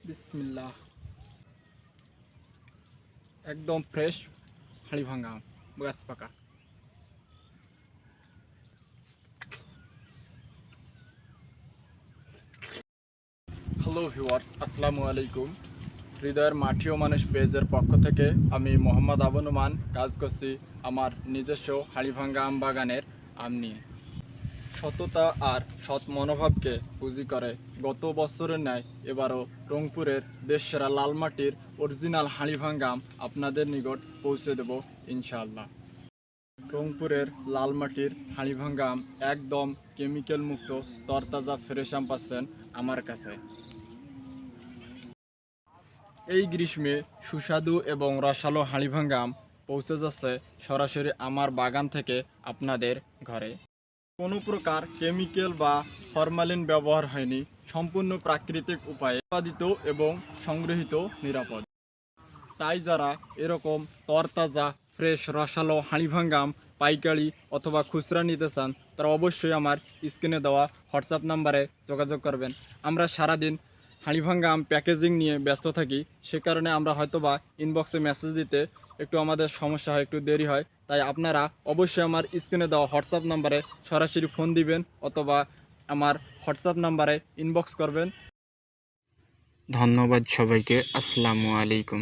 বিসমিল্লাহ। একদম ফ্রেশ হাঁড়ি ভাঙা গাছ পাকা। হ্যালো ভিউয়ার্স, আসসালামু আলাইকুম। হৃদয়ের মাটি ও মানুষ পেজের পক্ষ থেকে আমি মোহাম্মদ আবনুমান কাজ করছি আমার নিজস্ব হাঁড়িভাঙ্গা আম বাগানের আম নিয়ে। সততা আর সৎ মনোভাবকে পুঁজি করে গত বছরের ন্যায় এবারও রংপুরের দেশসেরা লাল মাটির অরিজিনাল হাঁড়িভাঙ্গা আম আপনাদের নিকট পৌঁছে দেব ইনশাআল্লাহ। রংপুরের লাল মাটির হাঁড়িভাঙ্গা আম একদম কেমিক্যাল মুক্ত তরতাজা ফ্রেশ আম পাচ্ছেন আমার কাছে। এই গ্রীষ্মে সুস্বাদু এবং রসালো হাঁড়িভাঙ্গা আম পৌঁছে যাচ্ছে সরাসরি আমার বাগান থেকে আপনাদের ঘরে। কোনো প্রকার কেমিক্যাল বা ফরমালিন ব্যবহার হয়নি, সম্পূর্ণ প্রাকৃতিক উপায়ে উৎপাদিত এবং সংগৃহীত নিরাপদ। তাই যারা এরকম তরতাজা ফ্রেশ রসালো হাঁড়িভাঙ্গা আম পাইকারি অথবা খুচরা নিতে চান তারা অবশ্যই আমার স্ক্রিনে দেওয়া হোয়াটসঅ্যাপ নাম্বারে যোগাযোগ করবেন। আমরা সারাদিন হাঁড়িভাঙ্গা আম প্যাকেজিং নিয়ে ব্যস্ত থাকি, সে কারণে আমরা হয়তোবা ইনবক্সে মেসেজ দিতে একটু আমাদের সমস্যা হয়, একটু দেরি হয়। তাই আপনারা অবশ্যই আমার স্ক্রিনে দেওয়া হোয়াটসঅ্যাপ নাম্বারে সরাসরি ফোন দিবেন অথবা আমার হোয়াটসঅ্যাপ নাম্বারে ইনবক্স করবেন। ধন্যবাদ সবাইকে। আসসালামু আলাইকুম।